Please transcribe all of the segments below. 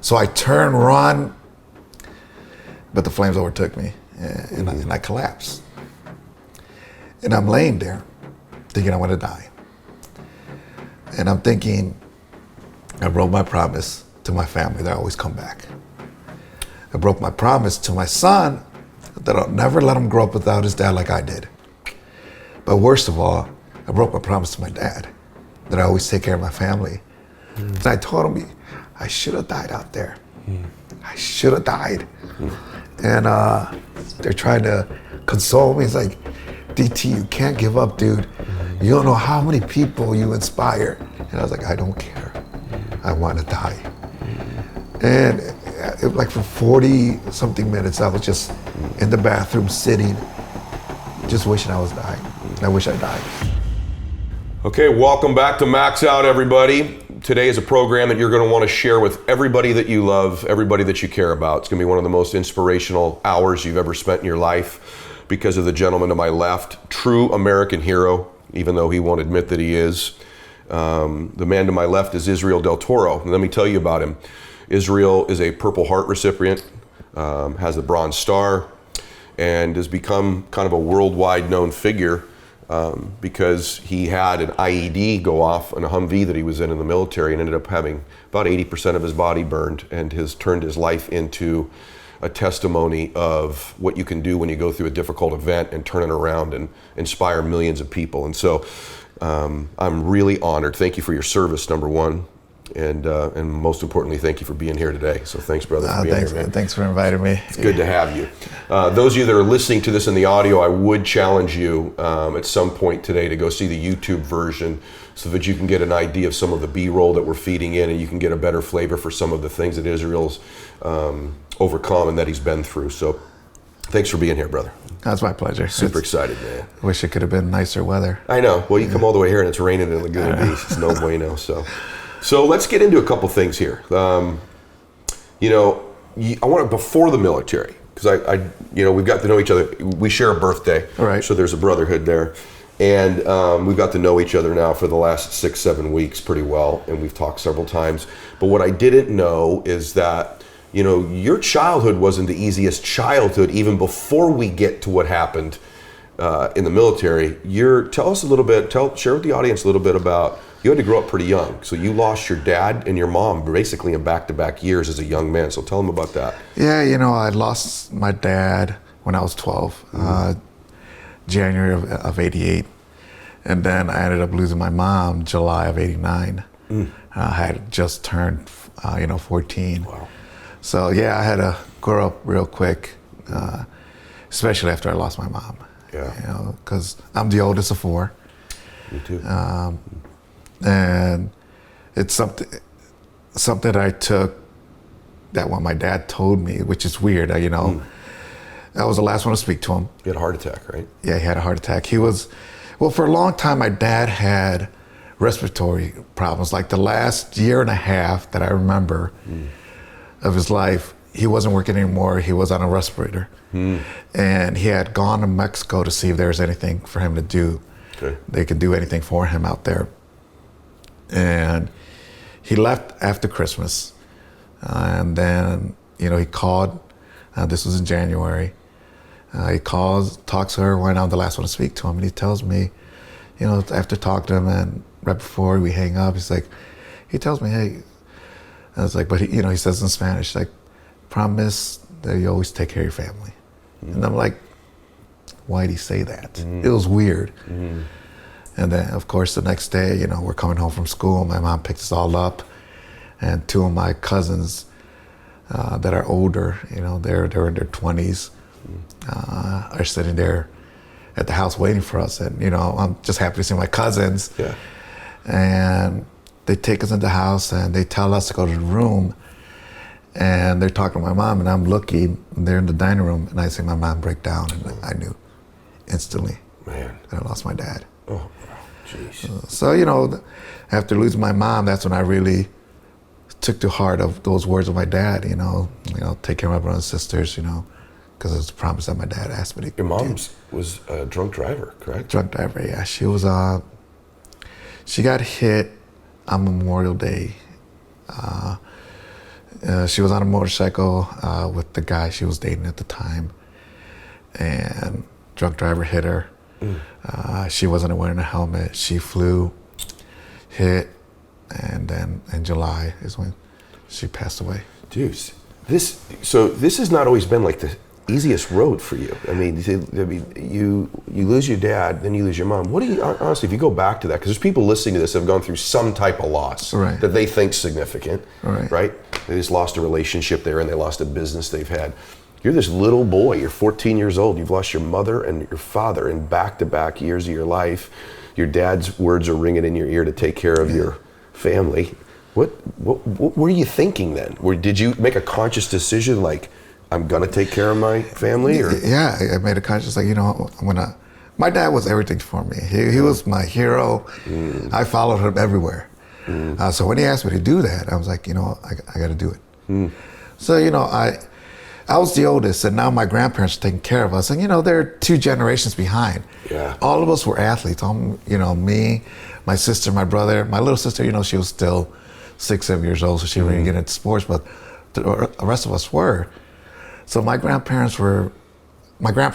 So I turn, run, but the flames overtook me, and I collapsed. And I'm laying there, thinking I'm gonna die. And I'm thinking, I broke my promise to my family that I always come back. I broke my promise to my son that I'll never let him grow up without his dad like I did. But worst of all, I broke my promise to my dad that I always take care of my family. And I told him, I should have died out there. I should have died. And they're trying to console me. It's like, DT, you can't give up, dude. You don't know how many people you inspire. And I was like, I don't care. I want to die. And like for 40 something minutes, I was just in the bathroom sitting, just wishing I was dying. I wish I died. Okay, welcome back to Max Out, everybody. Today is a program that you're going to want to share with everybody that you love, everybody that you care about. It's going to be one of the most inspirational hours you've ever spent in your life because of the gentleman to my left, true American hero, even though he won't admit that he is. The man to my left is Israel Del Toro. And let me tell you about him. Israel is a Purple Heart recipient, has a Bronze Star, and has become kind of a worldwide known figure because he had an IED go off in a Humvee that he was in the military and ended up having about 80% of his body burned, and has turned his life into a testimony of what you can do when you go through a difficult event and turn it around and inspire millions of people. And so I'm really honored. Thank you for your service, number one. And most importantly, thank you for being here today. So thanks, brother, for being here, man. Thanks for inviting me. It's good to have you. Those of you that are listening to this in the audio, I would challenge you at some point today to go see the YouTube version so that you can get an idea of some of the B-roll that we're feeding in, and you can get a better flavor for some of the things that Israel's overcome and that he's been through. So thanks for being here, brother. That's my pleasure. Super excited, man. I wish it could have been nicer wetter. I know. Well, you come all the way here and it's raining in Laguna Beach. It's no bueno. So let's get into a couple things here. I want to, before the military, because we've got to know each other. We share a birthday, right. So there's a brotherhood there. And we've got to know each other now for the last 6-7 weeks pretty well, and we've talked several times. But what I didn't know is that, your childhood wasn't the easiest childhood even before we get to what happened in the military. Tell us a little bit, share with the audience a little bit about, you had to grow up pretty young. So you lost your dad and your mom basically in back-to-back years as a young man. So tell them about that. Yeah, I lost my dad when I was 12, January of 88. And then I ended up losing my mom July of 89. I had just turned, 14. Wow. So yeah, I had to grow up real quick, especially after I lost my mom. Yeah. Because I'm the oldest of 4. Me too. And it's something I took that when my dad told me, which is weird, I was the last one to speak to him. He had a heart attack, right? Yeah, he had a heart attack. For a long time, my dad had respiratory problems. Like the last year and a half that I remember of his life, he wasn't working anymore. He was on a respirator. And he had gone to Mexico to see if there was anything for him to do. Okay. They could do anything for him out there. And he left after Christmas. And then, he called. This was in January. He calls, talks to her when I'm the last one to speak to him. And he tells me, after talking to him and right before we hang up, he tells me, hey, I was like, but he says in Spanish, like, promise that you always take care of your family. And I'm like, why'd he say that? It was weird. And then, of course, the next day, we're coming home from school. My mom picked us all up, and 2 of my cousins that are older, they're in their 20s, are sitting there at the house waiting for us. And, I'm just happy to see my cousins. Yeah. And they take us into the house, and they tell us to go to the room. And they're talking to my mom, and I'm looking, and they're in the dining room, and I see my mom break down, and I knew instantly that I lost my dad. Oh, jeez. So, after losing my mom, that's when I really took to heart of those words of my dad, take care of my brothers and sisters, because it was a promise that my dad asked me to do. Your mom was a drunk driver, correct? Drunk driver, yeah. She was, she got hit on Memorial Day. She was on a motorcycle with the guy she was dating at the time, and drunk driver hit her. She wasn't wearing a helmet. She flew, hit, and then in July is when she passed away. Dude, this has not always been like the easiest road for you. I mean, you lose your dad, then you lose your mom. What do you, honestly, if you go back to that, because there's people listening to this that have gone through some type of loss that they think significant, right? They just lost a relationship there and they lost a business they've had. You're this little boy, you're 14 years old, you've lost your mother and your father in back-to-back years of your life. Your dad's words are ringing in your ear to take care of your family. What were you thinking then? Did you make a conscious decision like, I'm gonna take care of my family? Or? Yeah, I made a conscious, like, my dad was everything for me. He was my hero. I followed him everywhere. So when he asked me to do that, I was like, I gotta do it. So, I was the oldest, and now my grandparents are taking care of us. And, they're 2 generations behind. Yeah. All of us were athletes. Me, my sister, my brother. My little sister, she was still 6, 7 years old, so she didn't really get into sports, but the rest of us were. So my grandpa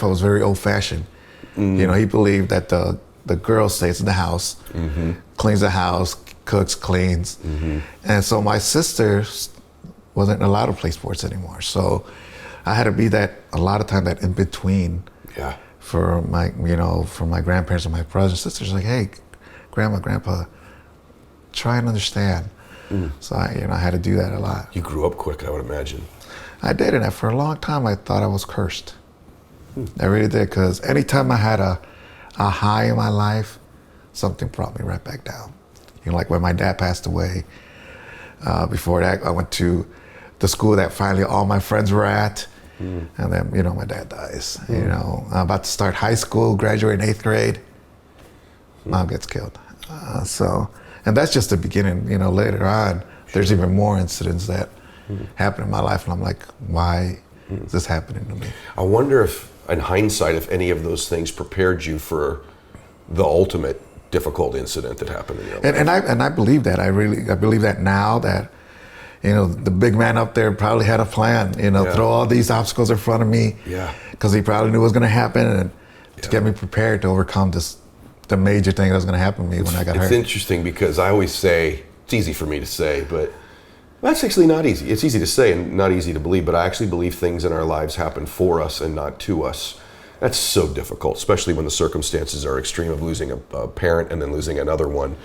was very old-fashioned. He believed that the girl stays in the house, cleans the house, cooks, cleans. And so my sister wasn't allowed to play sports anymore. So I had to be that, a lot of time, that in between for my grandparents and my brothers and sisters. Like, hey, grandma, grandpa, try and understand. So I had to do that a lot. You grew up quick, I would imagine. I did, and for a long time I thought I was cursed. I really did, because anytime I had a high in my life, something brought me right back down. Like when my dad passed away, before that I went to the school that finally all my friends were at, and then my dad dies. I'm about to start high school, graduate in 8th grade, mom gets killed. And that's just the beginning. Later on, there's even more incidents that happen in my life, and I'm like, why is this happening to me? I wonder if, in hindsight, if any of those things prepared you for the ultimate difficult incident that happened in your life. And I believe that. I believe that now, that the big man up there probably had a plan. Throw all these obstacles in front of me. Because he probably knew what was going to happen, and to get me prepared to overcome the major thing that was going to happen to me when I got hurt. It's interesting, because I always say, it's easy for me to say, but that's actually not easy. It's easy to say and not easy to believe, but I actually believe things in our lives happen for us and not to us. That's so difficult, especially when the circumstances are extreme, of losing a parent and then losing another one.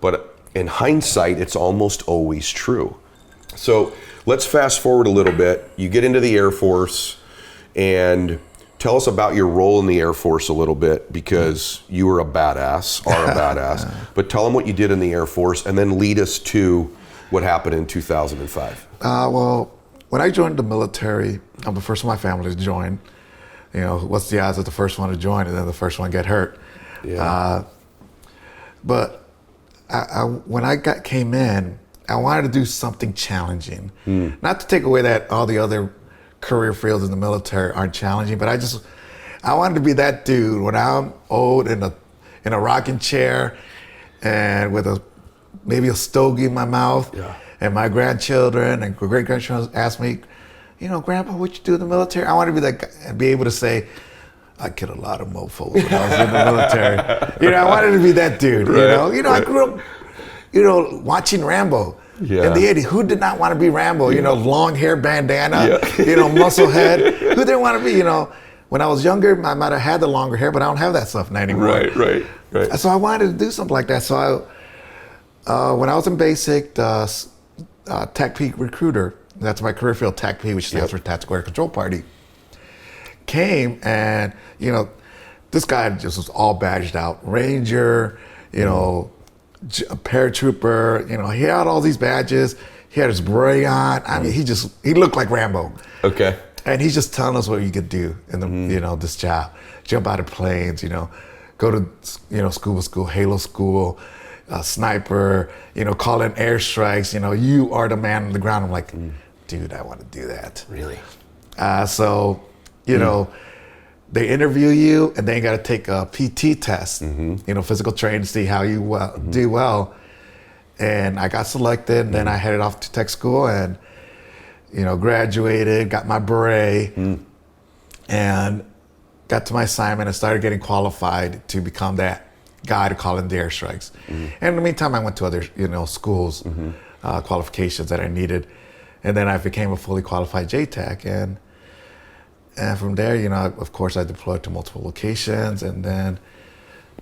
But in hindsight, it's almost always true. So let's fast forward a little bit. You get into the Air Force, and tell us about your role in the Air Force a little bit, because you were a badass, but tell them what you did in the Air Force, and then lead us to what happened in 2005. Well, when I joined the military, I'm the first of my family to join. What's the odds of the first one to join and then the first one get hurt? But when I came in, I wanted to do something challenging. Not to take away that all the other career fields in the military aren't challenging, but I wanted to be that dude when I'm old in a rocking chair and with maybe a stogie in my mouth, and my grandchildren and great-grandchildren ask me, Grandpa, what you do in the military? I want to be that guy and be able to say, I killed a lot of mofos when I was in the military. I wanted to be that dude, I grew up, watching Rambo. In the 80s, who did not want to be Rambo? Long hair, bandana, muscle head. Who didn't want to be, when I was younger, I might have had the longer hair, but I don't have that stuff now anymore. Right. So I wanted to do something like that. So when I was in basic, TACP recruiter, that's my career field, TACP, which stands for Tactical Air Control Party, came, and, this guy just was all badged out. Ranger, a paratrooper, he had all these badges. He had his beret on. I mean, he looked like Rambo. Okay. And he's just telling us what you could do in the, this job. Jump out of planes, go to scuba school, Halo school, sniper, call in airstrikes, you are the man on the ground. I'm like, dude, I want to do that. Really? So, they interview you, and then you got to take a PT test, physical training, to see how you do well. And I got selected, and then I headed off to tech school, and graduated, got my beret, and got to my assignment and started getting qualified to become that guy to call in the airstrikes. And in the meantime, I went to other, schools, qualifications that I needed. And then I became a fully qualified JTAC. And from there, of course, I deployed to multiple locations. And then,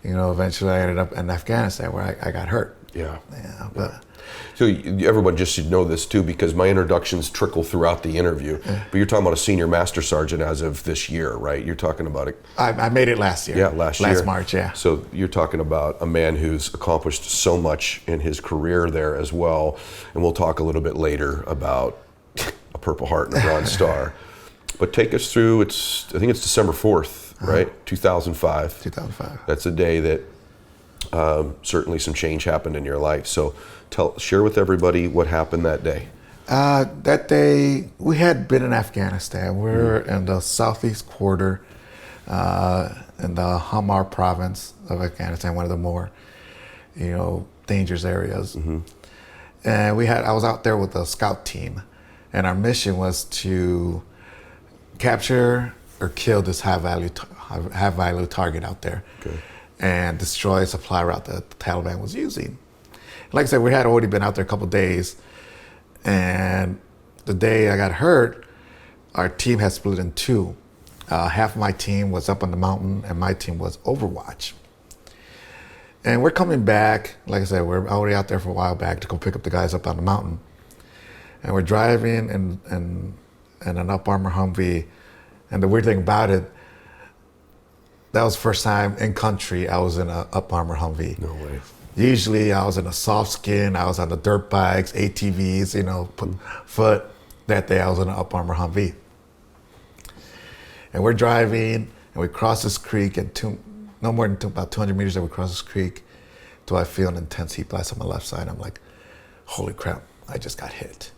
eventually I ended up in Afghanistan where I got hurt. Yeah. But So everyone just should know this too, because my introductions trickle throughout the interview. But you're talking about a senior master sergeant as of this year, right? You're talking about it. I made it last year. Yeah, last year. Last March, yeah. So you're talking about a man who's accomplished so much in his career there as well. And we'll talk a little bit later about a Purple Heart and a Bronze Star. But take us through, I think it's December 4th, right? 2005. 2005. That's a day that certainly some change happened in your life. So share with everybody what happened that day. That day, we had been in Afghanistan. We were in the southeast quarter, in the Hamar province of Afghanistan, one of the more, dangerous areas. And I was out there with a scout team, and our mission was to capture or kill this high value target out there, and destroy a supply route that the Taliban was using. Like I said, we had already been out there a couple of days, and the day I got hurt, our team had split in two. Half of my team was up on the mountain, and my team was Overwatch. And we're coming back, like I said, we're already out there for a while back to go pick up the guys up on the mountain. And we're driving in an Up Armor Humvee. And the weird thing about it, that was the first time in country I was in an Up Armor Humvee. No way. Usually I was in a soft skin, I was on the dirt bikes, ATVs, foot. That day I was in an Up Armor Humvee. And we're driving, and we cross this creek, and no more than about 200 meters that we cross this creek, till I feel an intense heat blast on my left side. I'm like, holy crap, I just got hit.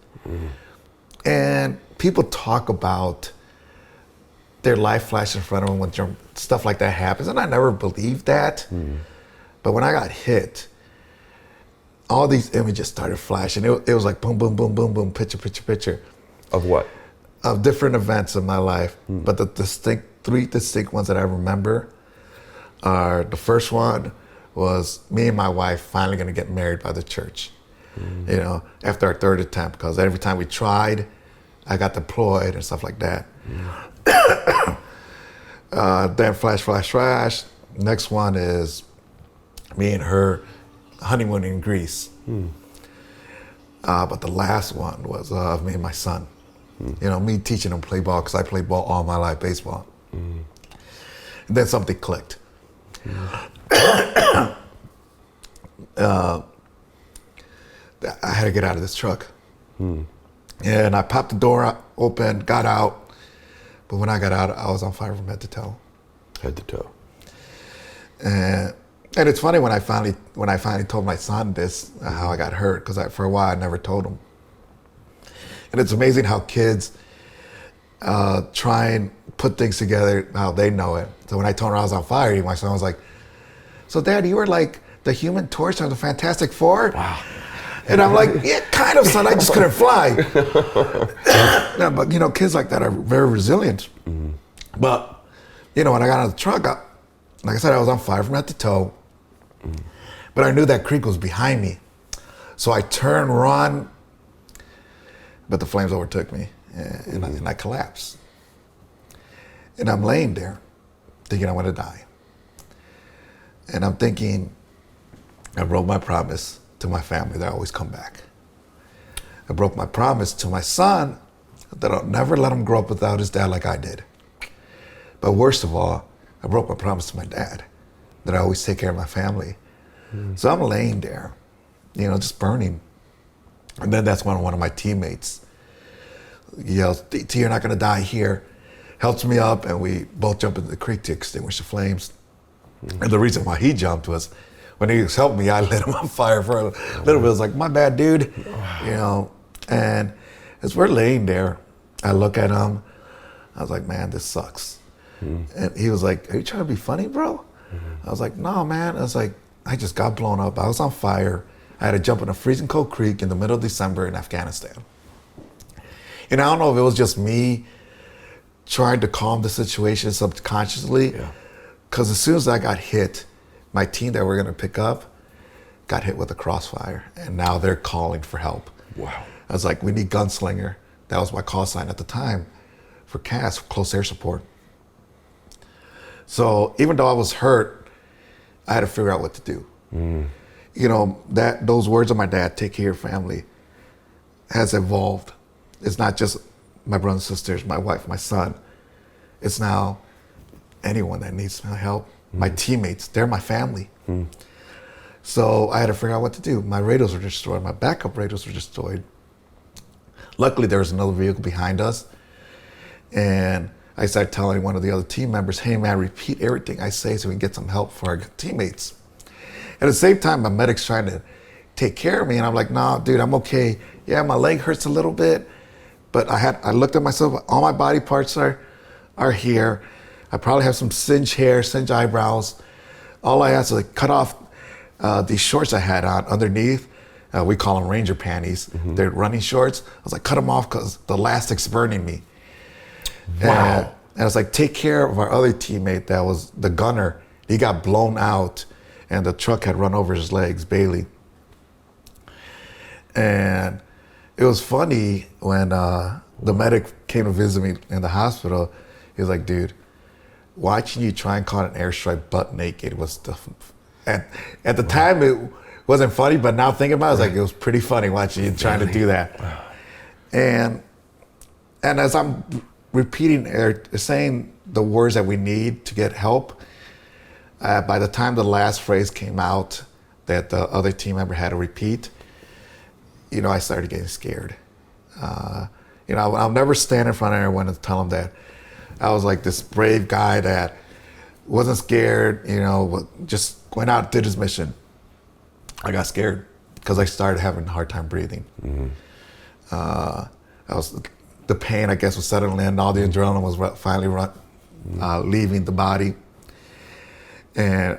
And people talk about their life flash in front of them when stuff like that happens, and I never believed that. But when I got hit, all these images started flashing. It was like boom, boom, boom, boom, boom, picture. Of what? Of different events in my life. But the three distinct ones that I remember are, the first one was me and my wife finally gonna get married by the church. After our third attempt, because every time we tried, I got deployed and stuff like that. Then flash. Next one is me and her honeymooning in Greece. But the last one was me and my son. Me teaching him to play ball, because I played ball all my life, baseball. And then something clicked. I had to get out of this truck. And I popped the door open, got out. But when I got out, I was on fire from head to toe. Head to toe. And it's funny when I finally told my son this, how I got hurt, because for a while I never told him. And it's amazing how kids try and put things together how they know it. So when I told him I was on fire, my son was like, "So Dad, you were like the Human Torch of the Fantastic Four?" Wow. And I'm like, "Yeah, kind of, son. I just couldn't fly." Yeah, but kids like that are very resilient. But when I got out of the truck, like I said, I was on fire from head to toe. But I knew that creek was behind me, so I turned, run. But the flames overtook me, and I collapsed. And I'm laying there, thinking I'm gonna die. And I'm thinking, I broke my promise to my family that I always come back. I broke my promise to my son that I'll never let him grow up without his dad like I did. But worst of all, I broke my promise to my dad that I always take care of my family. So I'm laying there, just burning. And then that's when one of my teammates yells, "DT, you're not gonna die here," helps me up, and we both jump into the creek to extinguish the flames. And the reason why he jumped was, when he was helping me, I lit him on fire for a little bit. I was like, "My bad, dude." And as we're laying there, I look at him, I was like, "Man, this sucks." And he was like, "Are you trying to be funny, bro?" I was like, "No, man." I was like, I just got blown up. I was on fire. I had to jump in a freezing cold creek in the middle of December in Afghanistan. And I don't know if it was just me trying to calm the situation subconsciously. Because as soon as I got hit, my team that we're going to pick up got hit with a crossfire. And now they're calling for help. Wow. I was like, we need gunslinger. That was my call sign at the time for CAS, close air support. So even though I was hurt, I had to figure out what to do. You know, those words of my dad, take care of your family, has evolved. It's not just my brothers and sisters, my wife, my son. It's now anyone that needs my help. My teammates, they're my family. So I had to figure out what to do. My radios were destroyed. My backup radios were destroyed. Luckily, there was another vehicle behind us. And I started telling one of the other team members, hey man, repeat everything I say so we can get some help for our teammates. At the same time, my medic's trying to take care of me. And I'm like, nah, dude, I'm okay. Yeah, my leg hurts a little bit. But I looked at myself, all my body parts are here. I probably have some singed hair, singed eyebrows. All I had to like cut off these shorts I had on underneath. We call them Ranger panties. They're running shorts. I was like, cut them off because the elastic's burning me. Wow. And I was like, take care of our other teammate that was the gunner. He got blown out and the truck had run over his legs, Bailey. And it was funny when the medic came to visit me in the hospital. He was like, dude, watching you try and call an airstrike butt naked was at the time it wasn't funny, but now thinking about it, it was pretty funny watching you trying to do that. Wow. And as I'm repeating or saying the words that we need to get help, by the time the last phrase came out that the other team member had to repeat, you know, I started getting scared. You know, I'll never stand in front of everyone and tell them that I was like this brave guy that wasn't scared, you know, just went out and did his mission. I got scared because I started having a hard time breathing. The pain, I guess, was settling in. All the adrenaline was finally leaving the body. And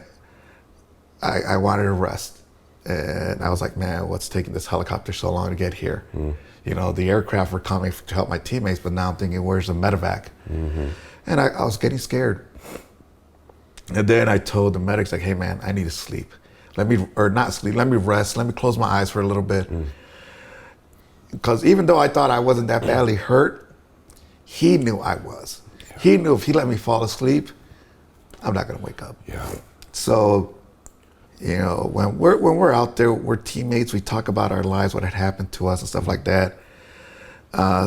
I wanted to rest. And I was like, man, what's taking this helicopter so long to get here? You know, the aircraft were coming to help my teammates, but now I'm thinking, where's the medevac? And I was getting scared. And then I told the medics, like, hey man, I need to sleep. Let me rest, let me close my eyes for a little bit. Because even though I thought I wasn't that badly hurt, he knew I was. He knew if he let me fall asleep, I'm not gonna wake up. So, you know, when we're out there, we're teammates, we talk about our lives, what had happened to us and stuff like that.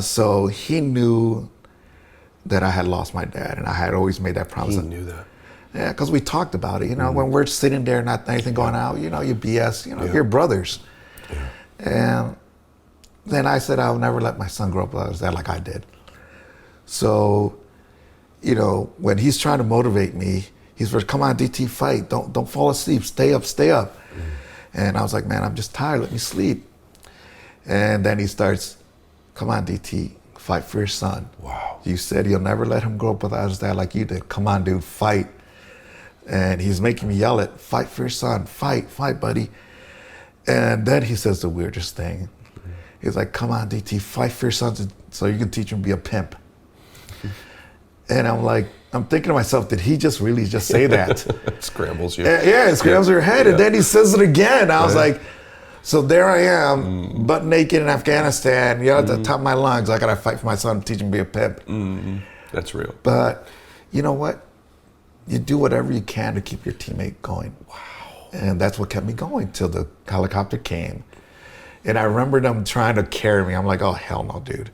So he knew that I had lost my dad, and I had always made that promise. He knew that. Yeah, because we talked about it. You know, when we're sitting there, not anything going out, you know, you BS, you know, you're brothers. And then I said, I'll never let my son grow up like that, like I did. So, you know, when he's trying to motivate me, he's first, come on, DT, fight. Don't fall asleep. Stay up, stay up. And I was like, man, I'm just tired. Let me sleep. And then he starts, come on, DT, fight for your son. Wow. You said you'll never let him grow up without his dad like you did. Come on, dude, fight. And he's making me yell it, fight for your son. Fight, buddy. And then he says the weirdest thing. He's like, come on, DT, fight for your son so you can teach him to be a pimp. And I'm like, I'm thinking to myself, did he just really just say that? It scrambles you. Yeah, it scrambles your head. And then he says it again. I was like, so there I am, butt naked in Afghanistan, you know, at the top of my lungs. I gotta fight for my son, teach him to be a pimp. That's real. But you know what? You do whatever you can to keep your teammate going. Wow. And that's what kept me going till the helicopter came. And I remember them trying to carry me. I'm like, oh, hell no, dude.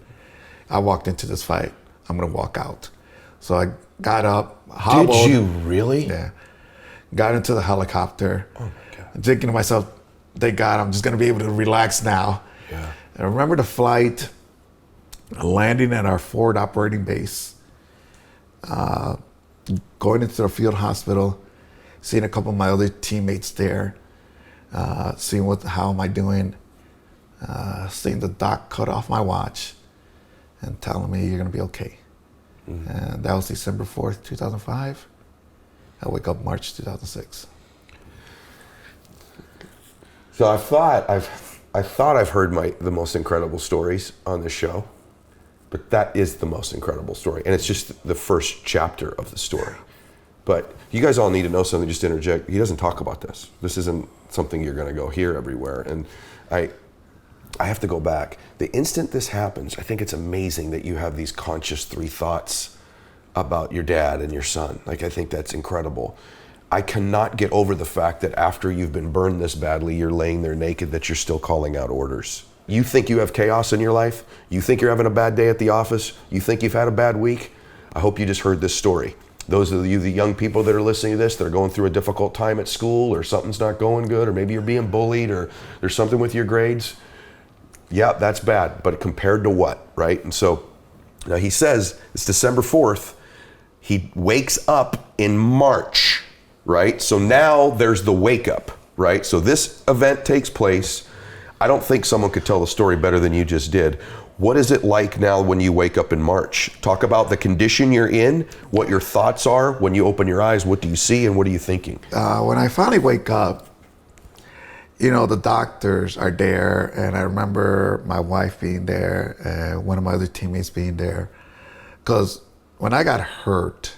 I walked into this fight. I'm gonna walk out. So I got up, hobbled. Did you really? Yeah. Got into the helicopter. Oh my God. Thinking to myself, thank God, I'm just gonna be able to relax now. Yeah. And I remember the flight, landing at our forward operating base, going into the field hospital, seeing a couple of my other teammates there, seeing how am I doing, seeing the doc cut off my watch and telling me you're gonna be okay. And that was December 4th, 2005. I wake up March 2006. So I thought I've heard the most incredible stories on this show, But that is the most incredible story. And it's just the first chapter of the story. But you guys all need to know something, just to interject. He doesn't talk about this. This isn't something you're going to go hear everywhere. And I have to go back. The instant this happens, I think it's amazing that you have these conscious 3 thoughts about your dad and your son. Like, I think that's incredible. I cannot get over the fact that after you've been burned this badly, you're laying there naked, that you're still calling out orders. You think you have chaos in your life? You think you're having a bad day at the office? You think you've had a bad week? I hope you just heard this story. Those of you, the young people that are listening to this, that are going through a difficult time at school, or something's not going good, or maybe you're being bullied, or there's something with your grades. Yeah, that's bad, but compared to what, right? And so now he says it's December 4th. He wakes up in March, right? So now there's the wake up, right? So this event takes place. I don't think someone could tell the story better than you just did. What is it like now when you wake up in March? Talk about the condition you're in, what your thoughts are when you open your eyes. What do you see and what are you thinking? When I finally wake up, the doctors are there, and I remember my wife being there and one of my other teammates being there. Because when I got hurt,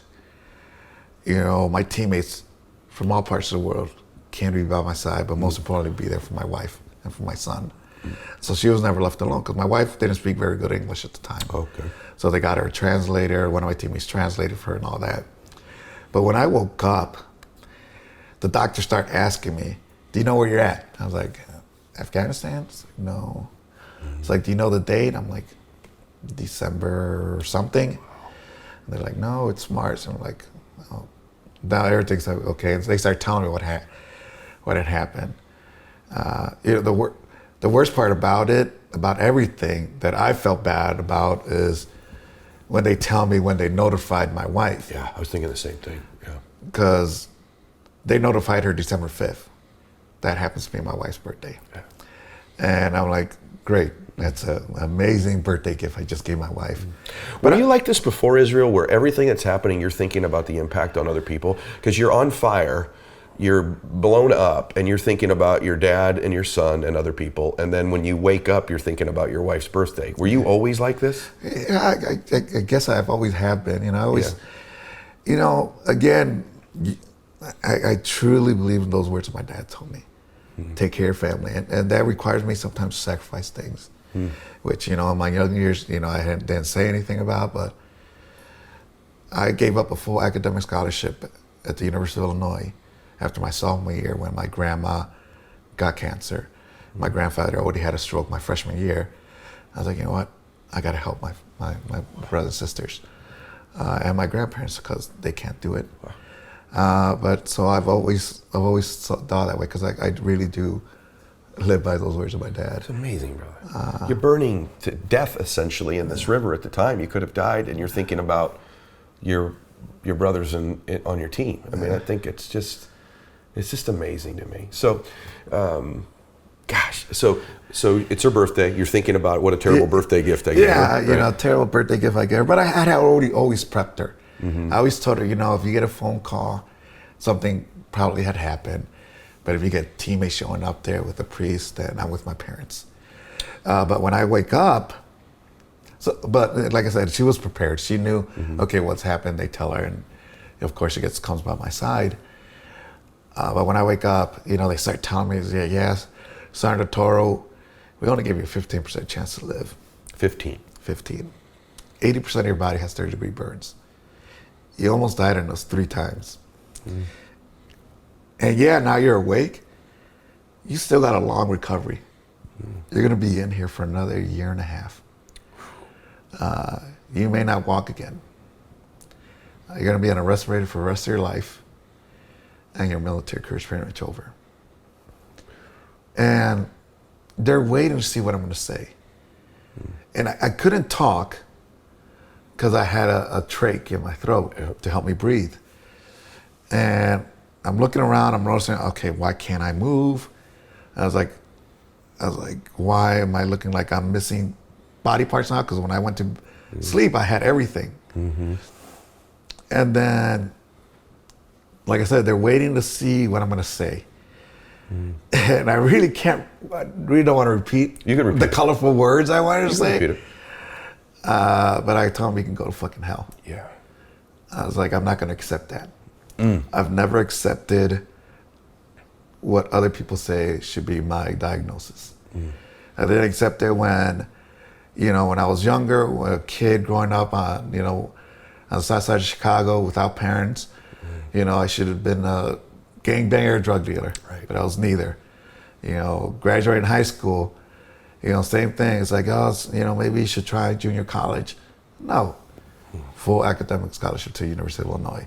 my teammates from all parts of the world came to be by my side, but most importantly, be there for my wife and for my son. So she was never left alone, because my wife didn't speak very good English at the time. Okay. So they got her a translator. One of my teammates translated for her and all that. But when I woke up, the doctor started asking me, "Do you know where you're at?" I was like, "Afghanistan?" It's like, "No." It's like, "Do you know the date?" I'm like, "December or something." And they're like, "No, it's March." And I'm like, "Oh." Now everything's like, okay. And so they start telling me what had happened. The worst part about everything that I felt bad about, is when they tell me when they notified my wife. Yeah, I was thinking the same thing. Yeah. Because they notified her December 5th. That happens to be my wife's birthday. Yeah. And I'm like, great. That's an amazing birthday gift I just gave my wife. But are you like this before, Israel, where everything that's happening, you're thinking about the impact on other people? Because you're on fire, you're blown up, and you're thinking about your dad and your son and other people. And then when you wake up, you're thinking about your wife's birthday. Were you always like this? Yeah, I guess I've always have been. I always, again, I truly believe in those words my dad told me. Mm-hmm. Take care of family. And that requires me sometimes to sacrifice things, which, in my young years, I didn't say anything about, but I gave up a full academic scholarship at the University of Illinois after my sophomore year, when my grandma got cancer. My grandfather already had a stroke my freshman year. I was like, you know what? I got to help my brothers and sisters and my grandparents, because they can't do it. But so I've always thought that way, because I really do live by those words of my dad. It's amazing, brother. You're burning to death essentially in this river at the time. You could have died, and you're thinking about your brothers on your team. I mean, I think it's just amazing to me. So, so it's her birthday. You're thinking about what a terrible birthday gift I gave her. Yeah, right? Terrible birthday gift I gave her. But I had always prepped her. Mm-hmm. I always told her, if you get a phone call, something probably had happened. But if you get teammates showing up there with a priest, then I'm with my parents. But when I wake up, but like I said, she was prepared. She knew, okay, what's happened. They tell her, and of course she comes by my side. But when I wake up, they start telling me, yes, Sergeant Del Toro, we only give you a 15% chance to live. 15. 80% of your body has third-degree burns. You almost died in those 3 times. Mm. And now you're awake. You still got a long recovery. Mm. You're going to be in here for another 1.5 years. You may not walk again. You're going to be on a respirator for the rest of your life. And your military career is pretty much over. And they're waiting to see what I'm going to say. Mm. And I couldn't talk, because I had a trach in my throat to help me breathe. And I'm looking around, I'm noticing, okay, why can't I move? I was like, why am I looking like I'm missing body parts now? Because when I went to sleep, I had everything. Mm-hmm. And then, like I said, they're waiting to see what I'm going to say. Mm. And I really don't want to repeat, the colorful words I wanted to say. Repeat it. But I told him he can go to fucking hell. Yeah. I was like, I'm not going to accept that. I've never accepted what other people say should be my diagnosis. I didn't accept it when I was younger, a kid growing up on the south side of Chicago without parents. I should have been a gangbanger, drug dealer, right. But I was neither. Graduating high school, same thing. It's like, maybe you should try junior college. No, full academic scholarship to University of Illinois.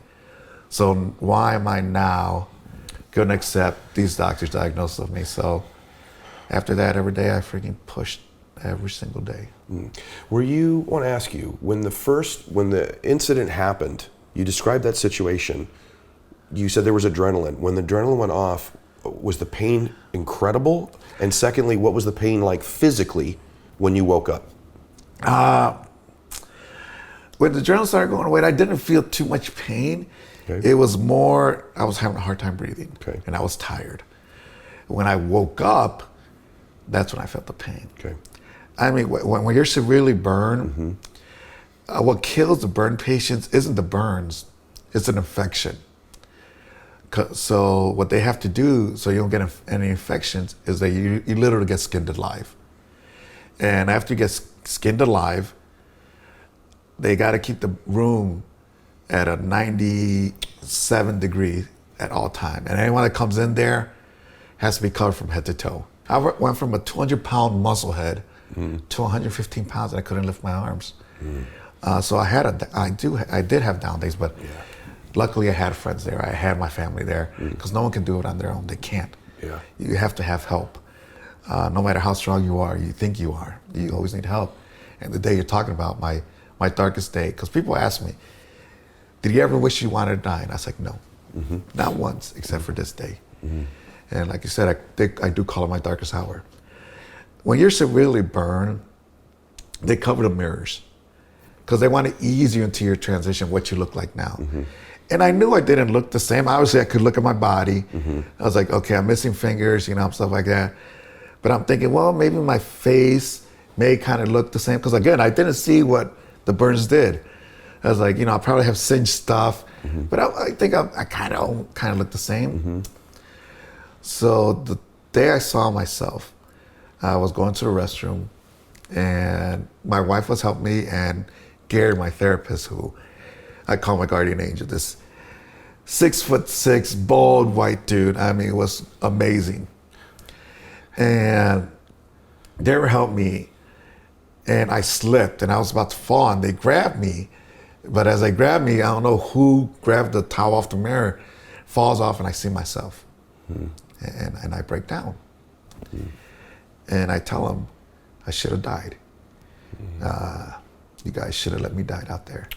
So why am I now going to accept these doctors' diagnosis of me? So after that, every day I freaking pushed every single day. I want to ask you, when the incident happened, you described that situation, you said there was adrenaline. When the adrenaline went off, was the pain incredible? And secondly, what was the pain like physically when you woke up? When the adrenaline started going away, I didn't feel too much pain. Okay. It was more, I was having a hard time breathing, okay. And I was tired. When I woke up, that's when I felt the pain. Okay. I mean, when you're severely burned, what kills the burn patients isn't the burns, it's an infection. So what they have to do so you don't get any infections is that you literally get skinned alive. And after you get skinned alive, they got to keep the room at a 97 degree at all time. And anyone that comes in there has to be covered from head to toe. I went from a 200-pound muscle head to 115 pounds and I couldn't lift my arms. So I did have down days, but luckily I had friends there. I had my family there because no one can do it on their own. They can't. Yeah. You have to have help. No matter how strong you are, you think you are, you always need help. And the day you're talking about, my darkest day, because people ask me, did you ever wish you wanted to die? And I was like, no, not once, except for this day. And like you said, I do call it my darkest hour. When you're severely burned, they cover the mirrors because they want to ease you into your transition, what you look like now. And I knew I didn't look the same. Obviously, I could look at my body. I was like, okay, I'm missing fingers, stuff like that. But I'm thinking, well, maybe my face may kind of look the same. Because again, I didn't see what the burns did. I was like, I probably have singed stuff, but I think I kind of look the same. So the day I saw myself, I was going to the restroom, and my wife was helping me, and Gary, my therapist, who I call my guardian angel, this 6'6", bald white dude. I mean, it was amazing. And they were helping me, and I slipped, and I was about to fall, and they grabbed me. But as they grabbed me, I don't know who grabbed the towel off the mirror, falls off, and I see myself. And I break down. And I tell them, I should have died. You guys should have let me die out there.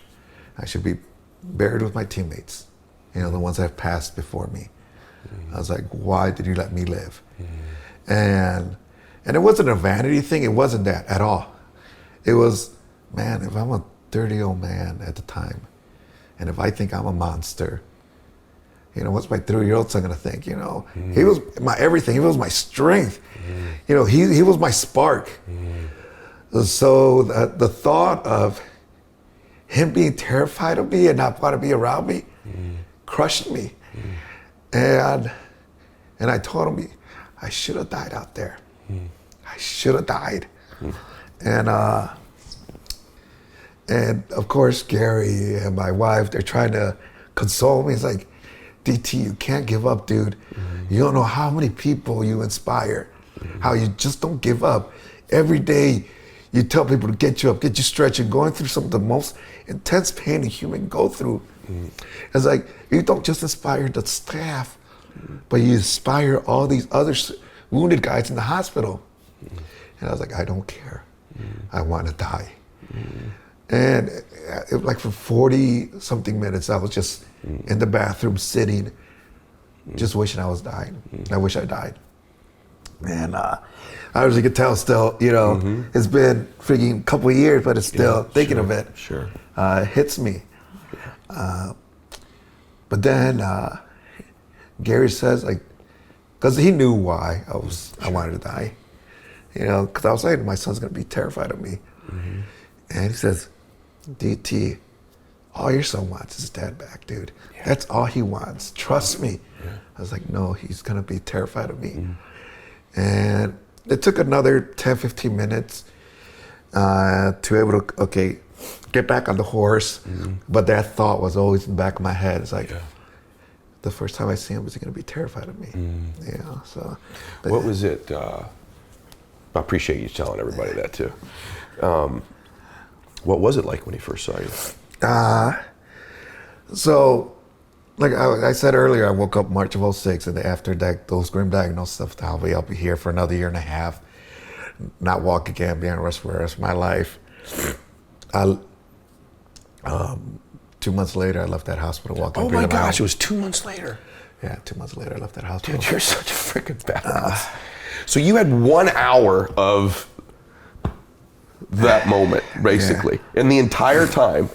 I should be buried with my teammates, the ones that have passed before me. I was like, why did you let me live? And it wasn't a vanity thing. It wasn't that at all. It was, man, if I'm a 30-year-old man at the time, and if I think I'm a monster, what's my 3-year-old son gonna think? He was my everything. He was my strength. He was my spark. So the thought of him being terrified of me and not want to be around me crushed me. And I told him, I should have died out there. I should have died. And of course, Gary and my wife, they're trying to console me. It's like, DT, you can't give up, dude. You don't know how many people you inspire, how you just don't give up. Every day you tell people to get you up, get you stretching, going through some of the most intense pain a human can go through. It's like, you don't just inspire the staff, but you inspire all these other wounded guys in the hospital. And I was like, I don't care. I want to die. And it was like for 40 something minutes, I was just in the bathroom sitting, just wishing I was dying. I wish I died. And as you can tell still, it's been freaking couple of years, but it's still thinking of it. Sure. It hits me. But then Gary says, because he knew why I wanted to die. Because I was saying, my son's gonna be terrified of me. And he says, DT, all your son wants is dad back, dude. Yeah. That's all he wants. Trust me. Yeah. I was like, no, he's going to be terrified of me. And it took another 10, 15 minutes to be able to, get back on the horse. But that thought was always in the back of my head. It's like, the first time I see him, is he going to be terrified of me? So. What was it? I appreciate you telling everybody that too. What was it like when he first saw you? So, like I said earlier, I woke up March of 06, and after that, those grim diagnosis stuff, I'll be here for another year and a half, not walk again, be on rest for the rest of my life. 2 months later, I left that hospital walking. Oh my gosh, it was 2 months later. Yeah, 2 months later, I left that hospital. Dude, you're such a freaking badass. So you had 1 hour of that moment, basically. And the entire time,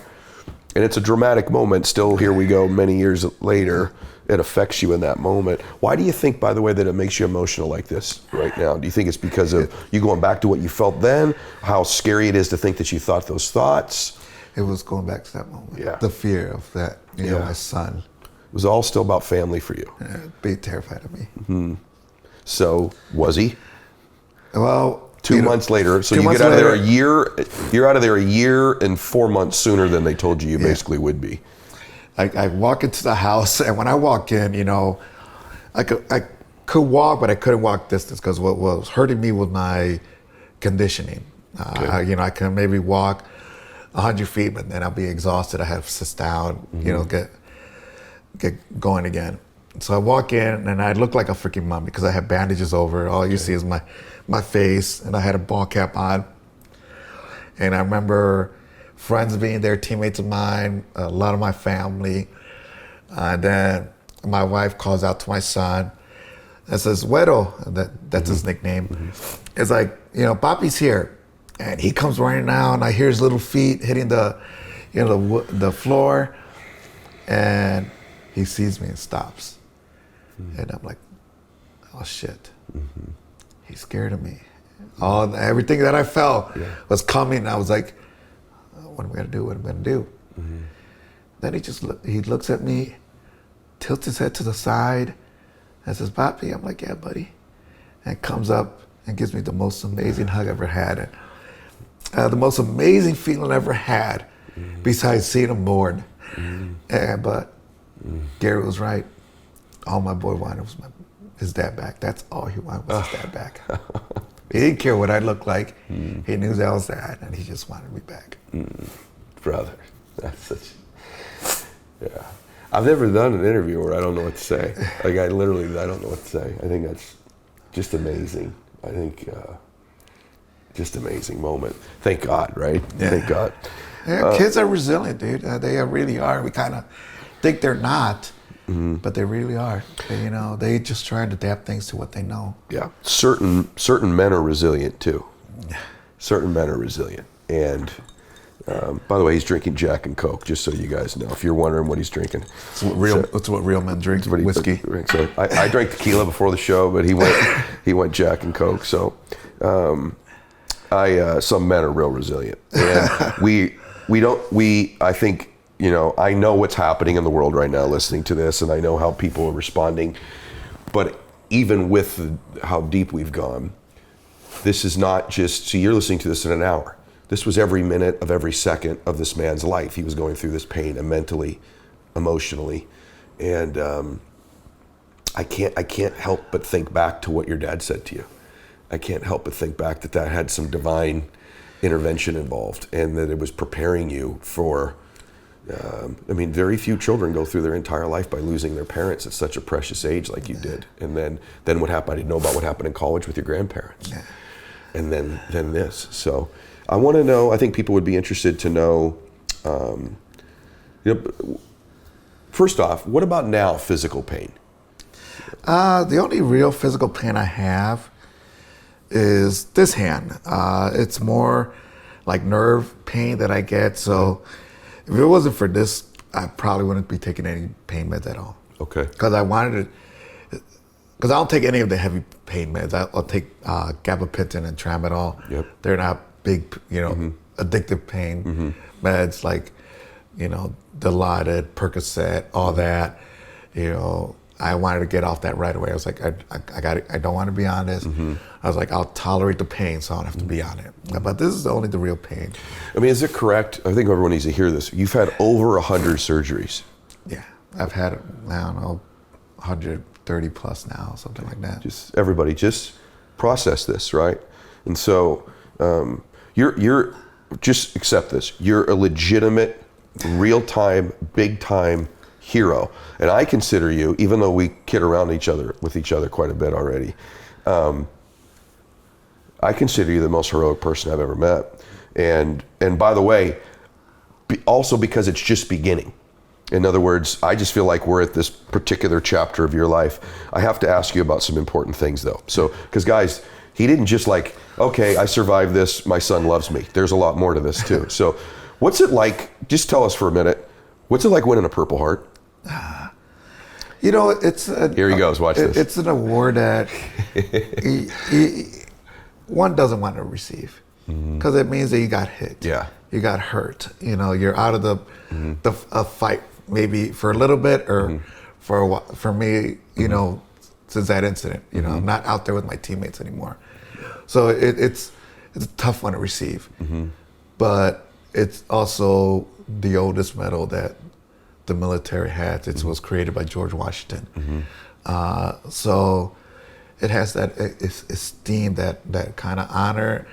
and it's a dramatic moment, still here we go many years later, it affects you in that moment. Why do you think, by the way, that it makes you emotional like this right now? Do you think it's because of you going back to what you felt then, how scary it is to think that you thought those thoughts? It was going back to that moment. Yeah. The fear of that, you know, my son. It was all still about family for you. Be terrified of me. So, was he? Well, 2 months later, so you get out of there a year, you're out of there a year and 4 months sooner than they told you basically would be. I walk into the house, and when I walk in, you know, I could walk, but I couldn't walk distance because what was hurting me was my conditioning. You know, I can maybe walk 100 feet, but then I'll be exhausted. I have to sit down, you know, get going again. So I walk in, and I look like a freaking mummy because I have bandages over. All you see is my face, and I had a ball cap on. And I remember friends being there, teammates of mine, a lot of my family. And then my wife calls out to my son and says, Wedo, that's his nickname. It's like, you know, Papi's here. And he comes running out, and I hear his little feet hitting the floor. And he sees me and stops. And I'm like, oh shit. He's scared of me. Everything that I felt was coming. I was like, what am I gonna do? What am I gonna do? Then he looks at me, tilts his head to the side, and says, Papi. I'm like, yeah, buddy. And comes up and gives me the most amazing hug I ever had. And, the most amazing feeling I ever had, besides seeing him born. But Gary was right. All my boy wanted was his dad back. That's all he wanted was his dad back. He didn't care what I looked like. He knew that I was that, and he just wanted me back. Brother, that's such. Yeah, I've never done an interview where I don't know what to say. Like I don't know what to say. I think that's just amazing. I think just amazing moment. Thank God, right? Yeah. Thank God. Yeah, kids are resilient, dude. They really are. We kind of think they're not. But they really are. They just try to adapt things to what they know. Yeah, certain men are resilient too. Certain men are resilient. And by the way, he's drinking Jack and Coke. Just so you guys know, if you're wondering what he's drinking, that's what real men drink. Whiskey. So I drank tequila before the show, but he went Jack and Coke. So some men are real resilient, and I think. You know, I know what's happening in the world right now listening to this, and I know how people are responding. But even with how deep we've gone, this is not just, so you're listening to this in an hour. This was every minute of every second of this man's life. He was going through this pain and mentally, emotionally. And I can't help but think back to what your dad said to you. I can't help but think back that had some divine intervention involved, and that it was preparing you for very few children go through their entire life by losing their parents at such a precious age like you did. And then what happened? I didn't know about what happened in college with your grandparents. Yeah. And then this. So I want to know, I think people would be interested to know, first off, what about now physical pain? The only real physical pain I have is this hand. It's more like nerve pain that I get. So if it wasn't for this, I probably wouldn't be taking any pain meds at all. Okay. Because I don't take any of the heavy pain meds. I'll take gabapentin and tramadol. Yep. They're not big, addictive pain meds like, Dilaudid, Percocet, all that. I wanted to get off that right away. I was like, I don't want to be on this. I was like, I'll tolerate the pain, so I don't have to be on it. But this is only the real pain. I mean, is it correct? I think everyone needs to hear this. You've had over 100 surgeries. Yeah, I've had, I don't know, 130 plus now, something like that. Everybody just process this, right? And so you're just accept this. You're a legitimate, real-time, big-time hero. And I consider you, even though we kid around with each other quite a bit already, I consider you the most heroic person I've ever met. And by the way, also because it's just beginning. In other words, I just feel like we're at this particular chapter of your life. I have to ask you about some important things though. So, because guys, he didn't just like, okay, I survived this, my son loves me. There's a lot more to this too. So what's it like, just tell us for a minute, what's it like winning a Purple Heart? It's here he goes. Watch this. It's an award that one doesn't want to receive because it means that you got hit. Yeah, you got hurt. You're out of the fight maybe for a little bit or for a while. For me, since that incident, I'm not out there with my teammates anymore. So it's a tough one to receive, but it's also the oldest medal that the military had. It was created by George Washington. So it has that esteem, that kind of honor,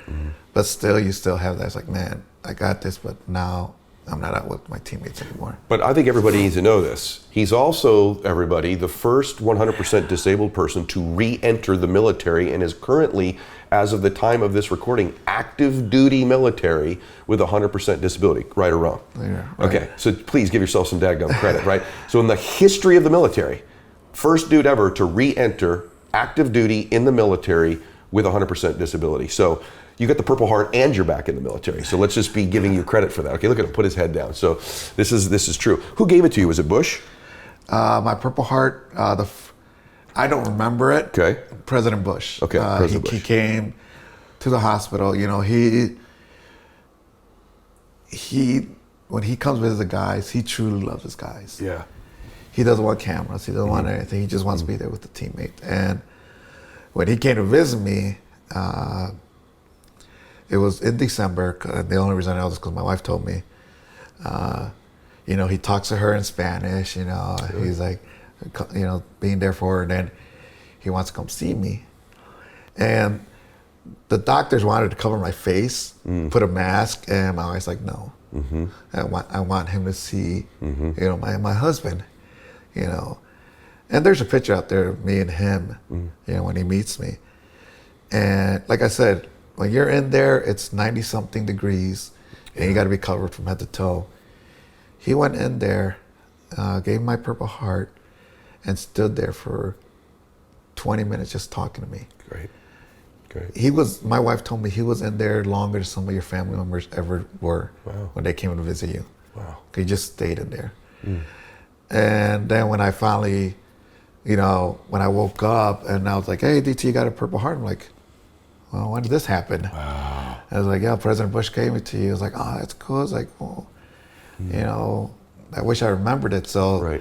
but still you still have that. It's like, man, I got this, but now I'm not out with my teammates anymore. But I think everybody needs to know this. He's also, everybody, the first 100% disabled person to re-enter the military and is currently, as of the time of this recording, active duty military with 100% disability, right or wrong? Yeah, right. Okay, so please give yourself some dadgum credit, right? So in the history of the military, first dude ever to re-enter active duty in the military with 100% disability. So you got the Purple Heart and you're back in the military. So let's just be giving you credit for that. Okay, look at him, put his head down. So this is true. Who gave it to you? Was it Bush? My Purple Heart, I don't remember it. Okay. President Bush. Okay, President Bush. He came to the hospital. He when he comes with the guys, he truly loves his guys. Yeah. He doesn't want cameras. He doesn't want anything. He just wants to be there with the teammate. And when he came to visit me, it was in December. The only reason I know this because my wife told me. He talks to her in Spanish. He's like, being there for her. And then he wants to come see me. And the doctors wanted to cover my face, put a mask, and my wife's like, no. I want him to see, my husband. And there's a picture out there of me and him, when he meets me. And like I said, when you're in there, it's 90 something degrees and you got to be covered from head to toe. He went in there, gave my Purple Heart and stood there for 20 minutes just talking to me. Great. My wife told me he was in there longer than some of your family members ever were when they came to visit you. Wow. He just stayed in there. And then when I finally, when I woke up and I was like, hey, DT, you got a Purple Heart? I'm like, well, when did this happen? Wow. I was like, yeah, President Bush gave it to you. I was like, oh, that's cool. I was like, well, I wish I remembered it. So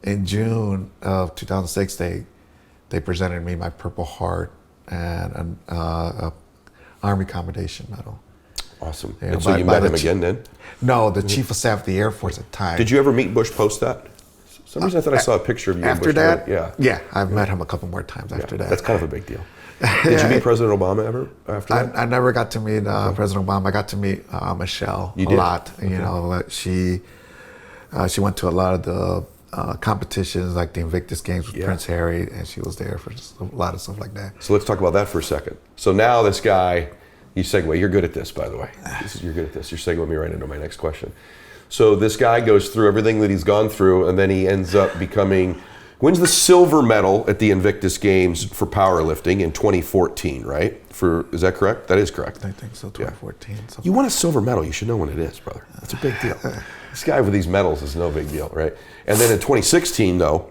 in June of 2006, they presented me my Purple Heart and an Army Commendation Medal. Awesome. And so you met him again then? No, the Chief of Staff of the Air Force at the time. Did you ever meet Bush post that? For some reason I thought I saw a picture of you. After that? Yeah, I've met him a couple more times after that. That's kind of a big deal. Did you meet President Obama ever after that? I never got to meet President Obama. I got to meet Michelle a lot. She went to a lot of the competitions like the Invictus Games with Prince Harry, and she was there for a lot of stuff like that. So let's talk about that for a second. So now this guy, you segue. You're good at this, by the way. You're good at this. You're segueing me right into my next question. So this guy goes through everything that he's gone through, and then he ends up wins the silver medal at the Invictus Games for powerlifting in 2014, right? Is that correct? That is correct. I think so, 2014. Yeah. You won a silver medal. You should know when it is, brother. That's a big deal. This guy with these medals is no big deal, right? And then in 2016, though,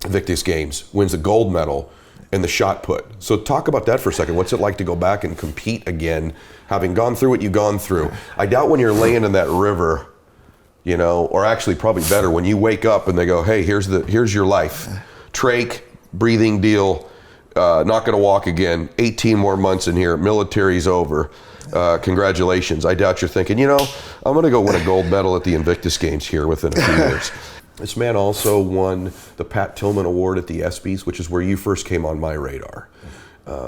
Invictus Games wins a gold medal and the shot put. So talk about that for a second. What's it like to go back and compete again, having gone through what you've gone through? I doubt when you're laying in that river, you know, or actually probably better when you wake up and they go, hey, here's your life. Trach, breathing deal, not gonna walk again, 18 more months in here, military's over. Congratulations. I doubt you're thinking, you know, I'm gonna go win a gold medal at the Invictus Games here within a few years. This man also won the Pat Tillman Award at the ESPYs, which is where you first came on my radar.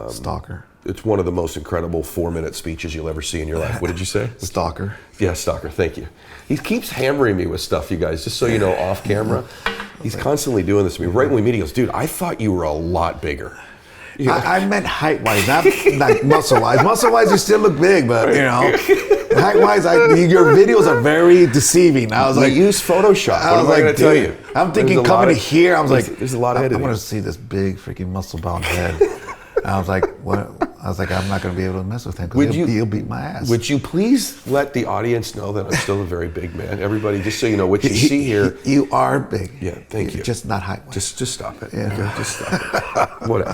Stalker. It's one of the most incredible 4-minute speeches you'll ever see in your life. What did you say? Stalker. Yeah, Stalker, thank you. He keeps hammering me with stuff, you guys, just so you know, off camera. He's constantly doing this to me. Right when we meet, he goes, dude, I thought you were a lot bigger. You know? I meant height-wise, not like muscle-wise. Muscle-wise, you still look big, but you know, height-wise, your videos are very deceiving. I was like, use Photoshop. What am I going to tell you? I'm thinking coming here, I was like, there's a lot of editing. I'm going to see this big freaking muscle-bound head. I was like, what? I was like, I'm not going to be able to mess with him because he'll beat my ass. Would you please let the audience know that I'm still a very big man? Everybody, just so you know, what you see here. You are big. Yeah, thank you. Just not height-wise. Just stop it. Yeah. Okay, just stop it. Whatever.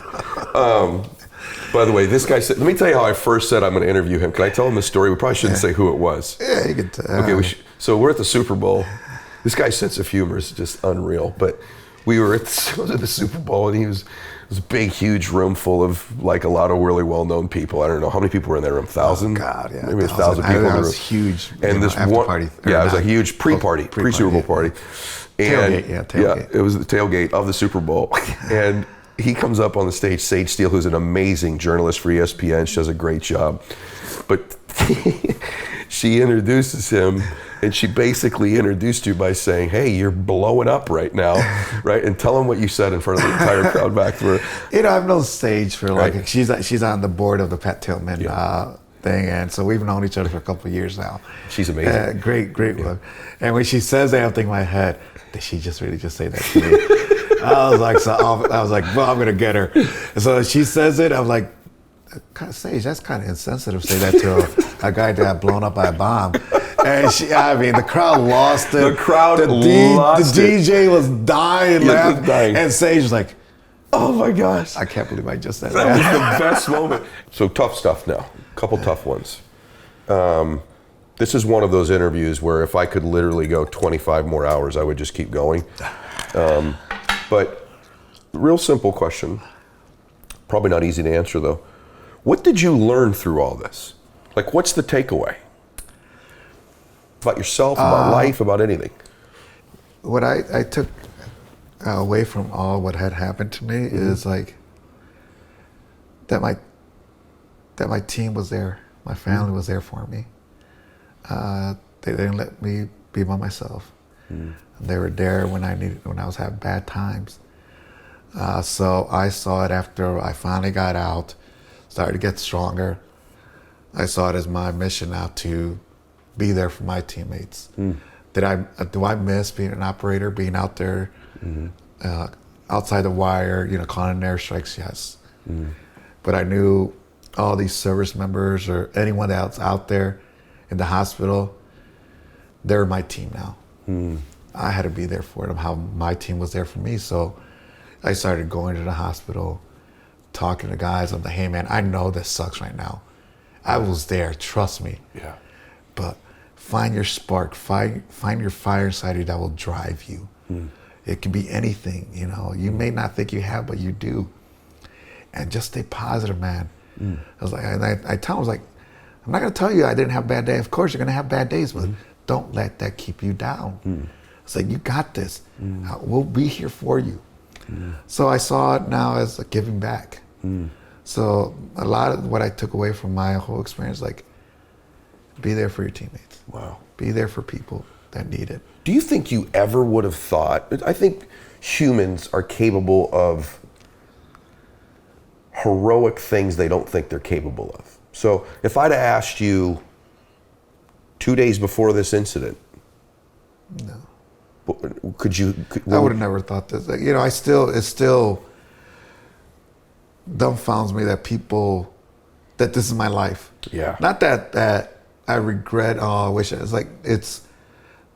By the way, this guy said, let me tell you how I first said I'm going to interview him. Can I tell him the story? We probably shouldn't say who it was. Yeah, you can tell. Okay, so we're at the Super Bowl. This guy's sense of humor is just unreal. But we were at the Super Bowl, and it was a big, huge room full of like a lot of really well-known people. I don't know how many people were in that room. 1,000? Oh, God, yeah. Maybe 1,000 people in the room. It was huge. And this after one, party. Yeah, it was a huge pre-party, pre-Super Bowl party. And tailgate. It was the tailgate of the Super Bowl. And he comes up on the stage, Sage Steele, who's an amazing journalist for ESPN. She does a great job. But she introduces him, and she basically introduced you by saying, hey, you're blowing up right now, right? And tell him what you said in front of the entire crowd back there. You know, I've known Sage for like, Right. she's on the board of the Pat Tillman thing, and so we've known each other for a couple of years now. She's amazing. Great one. And when she says that, I'm thinking in my head, did she just really just say that to me? I was like, well, I'm gonna get her. And so she says it, I'm like, Sage, that's kind of insensitive to say that to a guy that got blown up by a bomb. And the crowd lost it. The crowd lost the it. DJ was dying, laughing. And Sage was like, oh my gosh. I can't believe I just said That was the best moment. So tough stuff now. A couple tough ones. This is one of those interviews where if I could literally go 25 more hours, I would just keep going. But real simple question. Probably not easy to answer though. What did you learn through all this? Like, what's the takeaway? About yourself, about life, about anything? What I took away from all what had happened to me is like that my team was there, my family was there for me. They didn't let me be by myself. They were there when I was having bad times. So I saw it after I finally got out, started to get stronger. I saw it as my mission now to be there for my teammates. Do I miss being an operator, being out there outside the wire, calling airstrikes? Yes. But I knew all these service members or anyone that's out there in the hospital, they're my team now. I had to be there for them, how my team was there for me. So I started going to the hospital, talking to guys. I'm like, hey man, I know this sucks right now. I was there, trust me. Yeah. But find your spark, find your fire inside you that will drive you. It can be anything, you may not think you have, but you do. And just stay positive, man. I was like, I tell them, I'm not gonna tell you I didn't have a bad day. Of course you're gonna have bad days, but don't let that keep you down. It's like, you got this. We'll be here for you. So I saw it now as giving back. So a lot of what I took away from my whole experience, be there for your teammates. Wow. Be there for people that need it. Do you think you ever would have thought, I think humans are capable of heroic things they don't think they're capable of. So if I'd have asked you 2 days before this incident, No. I would have never thought this. It still dumbfounds me that this is my life. Yeah. Not that I regret, I wish it's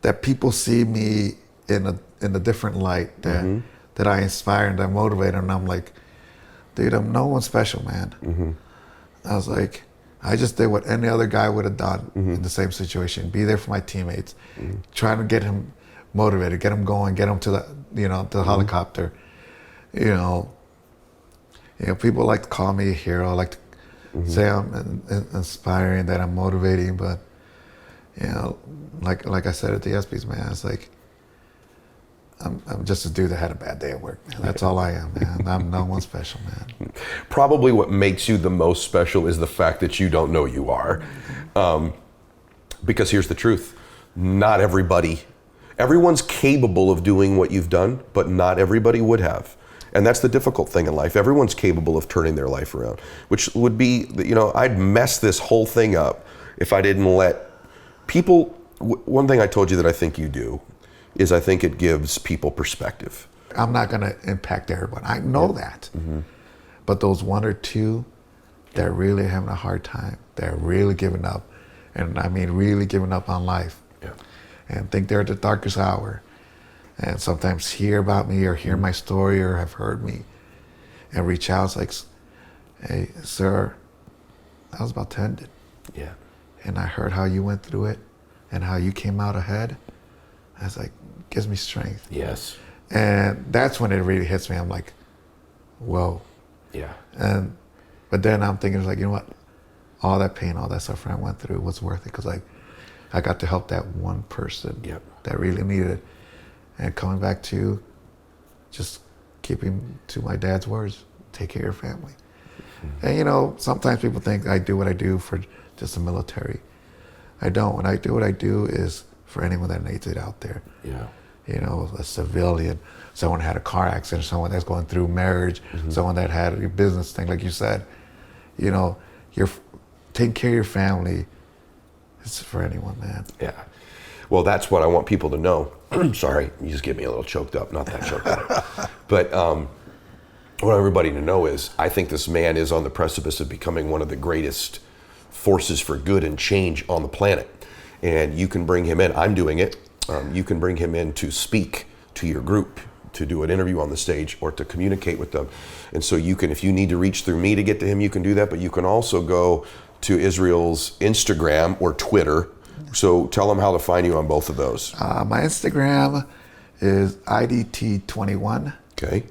that people see me in a different light, that I inspire and I motivate, and I'm like, dude, I'm no one special, man. I was like, I just did what any other guy would have done in the same situation. Be there for my teammates, trying to get him motivated, get him going, get him to the, to the helicopter. People like to call me a hero, like to say I'm inspiring, that I'm motivating, but like I said at the ESPYs, man, it's like I'm just a dude that had a bad day at work, man. That's all I am, man. I'm no one special, man. Probably what makes you the most special is the fact that you don't know you are. Because here's the truth. Not everyone's capable of doing what you've done, but not everybody would have. And that's the difficult thing in life. Everyone's capable of turning their life around, which would be, I'd mess this whole thing up if I didn't let people, one thing I told you that I think you do is I think it gives people perspective. I'm not going to impact everyone. I know that. But those one or two that are really having a hard time, they're really giving up, and I mean really giving up on life, and think they're at the darkest hour, and sometimes hear about me or hear my story or have heard me and reach out, it's like, hey, sir, I was about to end it. Yeah. And I heard how you went through it and how you came out ahead. I was like, gives me strength. Yes. And that's when it really hits me. I'm like, whoa. Yeah. But then I'm thinking, like, you know what? All that pain, all that suffering I went through was worth it, because I got to help that one person that really needed it. And coming back to just keeping to my dad's words, take care of your family. And sometimes people think I do what I do for just the military. I don't. When I do what I do is for anyone that needs it out there. Yeah. A civilian, someone had a car accident, someone that's going through marriage, someone that had a business thing, like you said. You're taking care of your family. It's for anyone, man. Yeah. Well, that's what I want people to know. Sorry, you just get me a little choked up. Not that choked up. But what I want everybody to know is I think this man is on the precipice of becoming one of the greatest forces for good and change on the planet. And you can bring him in. I'm doing it. You can bring him in to speak to your group, to do an interview on the stage, or to communicate with them. And so you can, if you need to reach through me to get to him, you can do that. But you can also go to Israel's Instagram or Twitter. So tell them how to find you on both of those. My Instagram is IDT21. Okay.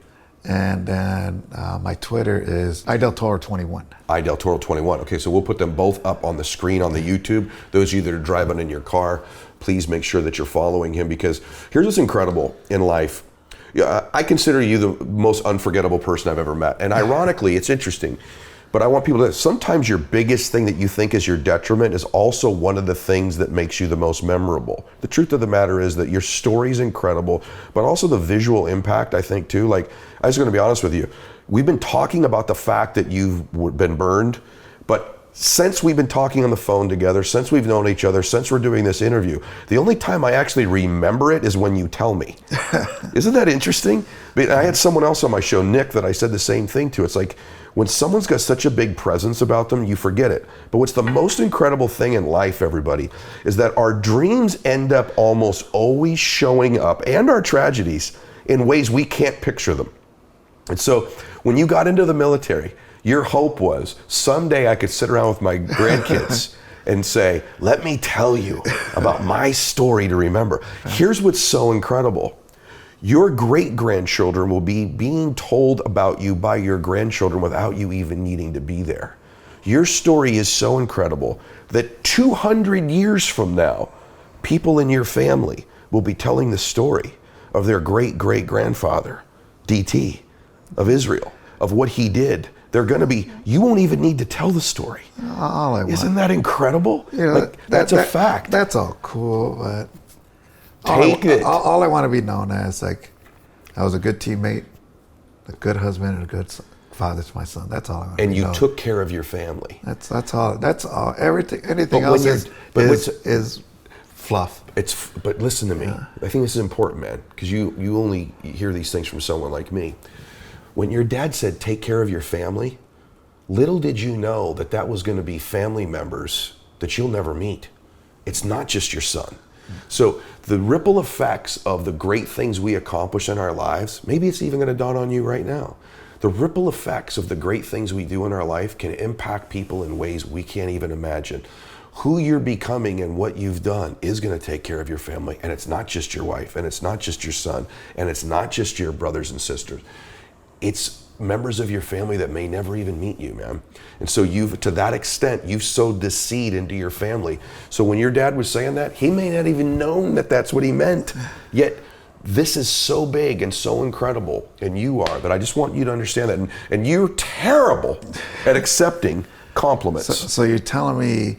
And then my Twitter is Del Toro 21. Del Toro 21. Okay, so we'll put them both up on the screen on the YouTube. Those of you that are driving in your car, please make sure that you're following him, because here's what's incredible in life. I consider you the most unforgettable person I've ever met. And ironically, it's interesting, but I want people to, sometimes your biggest thing that you think is your detriment is also one of the things that makes you the most memorable. The truth of the matter is that your story's incredible, but also the visual impact, I think too. Like, I was gonna be honest with you. We've been talking about the fact that you've been burned, but since we've been talking on the phone together, since we've known each other, since we're doing this interview, the only time I actually remember it is when you tell me. Isn't that interesting? I had someone else on my show, Nick, that I said the same thing to. It's like, when someone's got such a big presence about them, you forget it. But what's the most incredible thing in life, everybody, is that our dreams end up almost always showing up, and our tragedies, in ways we can't picture them. And so when you got into the military, your hope was someday I could sit around with my grandkids and say, let me tell you about my story to remember. Here's what's so incredible. Your great-grandchildren will be being told about you by your grandchildren without you even needing to be there. Your story is so incredible that 200 years from now, people in your family will be telling the story of their great-great-grandfather, DT, of Israel, of what he did. They're going to be, you won't even need to tell the story. Isn't that incredible? That's a fact. That's all cool, but all I want to be known as, like, I was a good teammate, a good husband, and a good father to my son. That's all I want to be known. And you took care of your family. That's all. Anything else is fluff. But listen to me. I think this is important, man, because you only hear these things from someone like me. When your dad said, take care of your family, little did you know that that was going to be family members that you'll never meet. It's not just your son. So the ripple effects of the great things we accomplish in our lives, maybe it's even going to dawn on you right now. The ripple effects of the great things we do in our life can impact people in ways we can't even imagine. Who you're becoming and what you've done is going to take care of your family. And it's not just your wife, and it's not just your son, and it's not just your brothers and sisters. It's members of your family that may never even meet you, man. And so to that extent, you've sowed the seed into your family. So when your dad was saying that, he may not even known that that's what he meant. Yet this is so big and so incredible, and you are, that I just want you to understand that. And you're terrible at accepting compliments. So you're telling me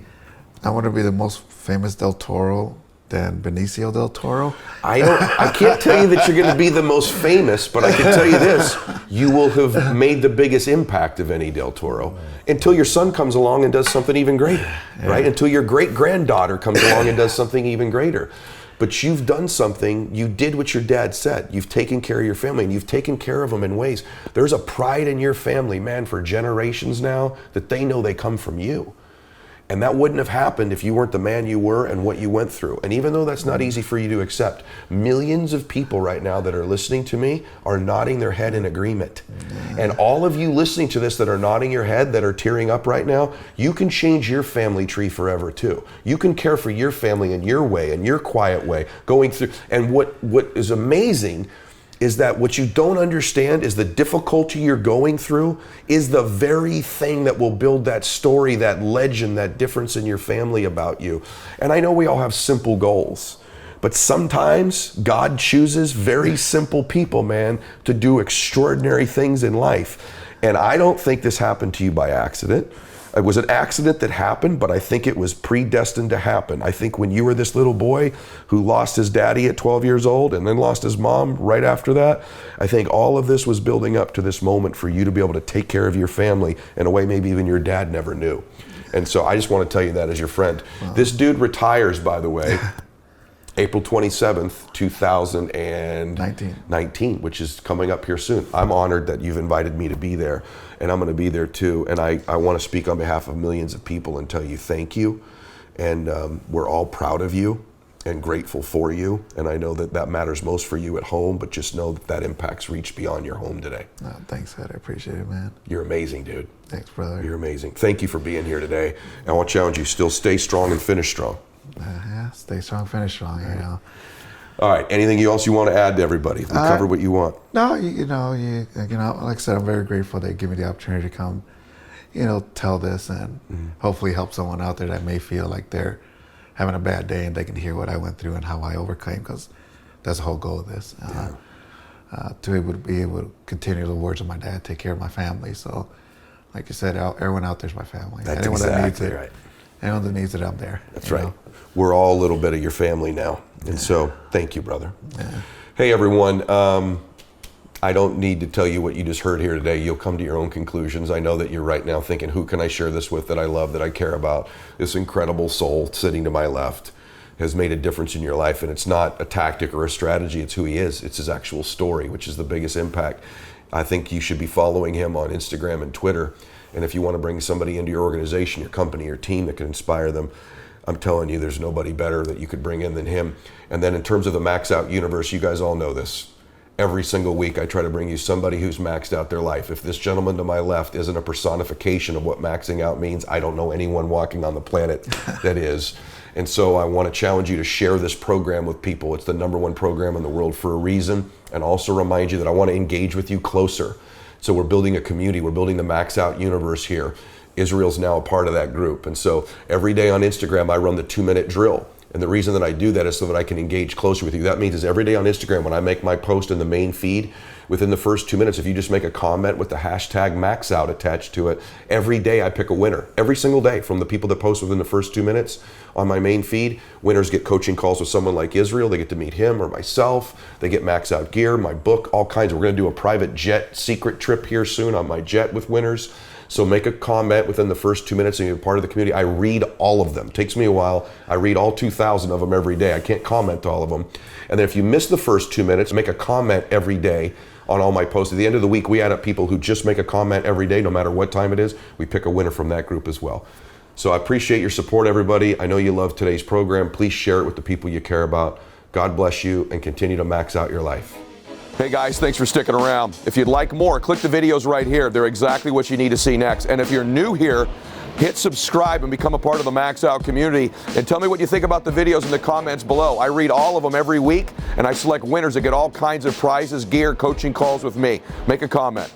I want to be the most famous Del Toro than Benicio Del Toro? I can't tell you that you're going to be the most famous, but I can tell you this: you will have made the biggest impact of any Del Toro until your son comes along and does something even greater, right? Until your great-granddaughter comes along and does something even greater. But you've done something, you did what your dad said. You've taken care of your family, and you've taken care of them in ways. There's a pride in your family, man, for generations now, that they know they come from you. And that wouldn't have happened if you weren't the man you were and what you went through. And even though that's not easy for you to accept, millions of people right now that are listening to me are nodding their head in agreement. And all of you listening to this that are nodding your head, that are tearing up right now, you can change your family tree forever too. You can care for your family in your way, in your quiet way, going through. And what is amazing is that what you don't understand is the difficulty you're going through is the very thing that will build that story, that legend, that difference in your family about you. And I know we all have simple goals, but sometimes God chooses very simple people, man, to do extraordinary things in life. And I don't think this happened to you by accident. It was an accident that happened, but I think it was predestined to happen. I think when you were this little boy who lost his daddy at 12 years old and then lost his mom right after that, I think all of this was building up to this moment for you to be able to take care of your family in a way maybe even your dad never knew. And so I just want to tell you that as your friend. Wow. This dude retires, by the way, April 27th, 2019, which is coming up here soon. I'm honored that you've invited me to be there, and I'm going to be there too. And I want to speak on behalf of millions of people and tell you thank you. And we're all proud of you and grateful for you. And I know that that matters most for you at home, but just know that that impact's reached beyond your home today. Oh, thanks, Ed. I appreciate it, man. You're amazing, dude. Thanks, brother. You're amazing. Thank you for being here today. And I want to challenge you, still stay strong and finish strong. Yeah, stay strong, finish strong, you know. All right, anything else you want to add to everybody? We covered what you want. No, you know, like I said, I'm very grateful they give me the opportunity to come, tell this and hopefully help someone out there that may feel like they're having a bad day and they can hear what I went through and how I overcame, because that's the whole goal of this. To be able to continue the words of my dad, take care of my family. So, like you said, everyone out there's my family. That's anyone exactly that needs it, right. Anyone that needs it, I'm there. That's right. We're all a little bit of your family now. And so thank you, brother. Yeah. Hey, everyone. I don't need to tell you what you just heard here today. You'll come to your own conclusions. I know that you're right now thinking, who can I share this with that I love, that I care about? This incredible soul sitting to my left has made a difference in your life. And it's not a tactic or a strategy. It's who he is. It's his actual story, which is the biggest impact. I think you should be following him on Instagram and Twitter. And if you want to bring somebody into your organization, your company, your team that can inspire them, I'm telling you, there's nobody better that you could bring in than him. And then in terms of the Max Out universe, you guys all know this. Every single week, I try to bring you somebody who's maxed out their life. If this gentleman to my left isn't a personification of what maxing out means, I don't know anyone walking on the planet that is. And so I want to challenge you to share this program with people. It's the #1 program in the world for a reason. And also remind you that I want to engage with you closer. So we're building a community. We're building the Max Out universe here. Israel's now a part of that group. And so every day on Instagram, I run the 2-minute drill. And the reason that I do that is so that I can engage closer with you. That means is every day on Instagram, when I make my post in the main feed, within the first 2 minutes, if you just make a comment with the hashtag MaxOut attached to it, every day I pick a winner. Every single day from the people that post within the first 2 minutes on my main feed, winners get coaching calls with someone like Israel. They get to meet him or myself. They get Max Out gear, my book, all kinds. We're going to do a private jet secret trip here soon on my jet with winners. So make a comment within the first 2 minutes and you're part of the community. I read all of them. It takes me a while. I read all 2,000 of them every day. I can't comment to all of them. And then if you miss the first 2 minutes, make a comment every day on all my posts. At the end of the week, we add up people who just make a comment every day, no matter what time it is. We pick a winner from that group as well. So I appreciate your support, everybody. I know you love today's program. Please share it with the people you care about. God bless you and continue to max out your life. Hey guys, thanks for sticking around. If you'd like more, click the videos right here. They're exactly what you need to see next. And if you're new here, hit subscribe and become a part of the Max Out community. And tell me what you think about the videos in the comments below. I read all of them every week, and I select winners that get all kinds of prizes, gear, coaching calls with me. Make a comment.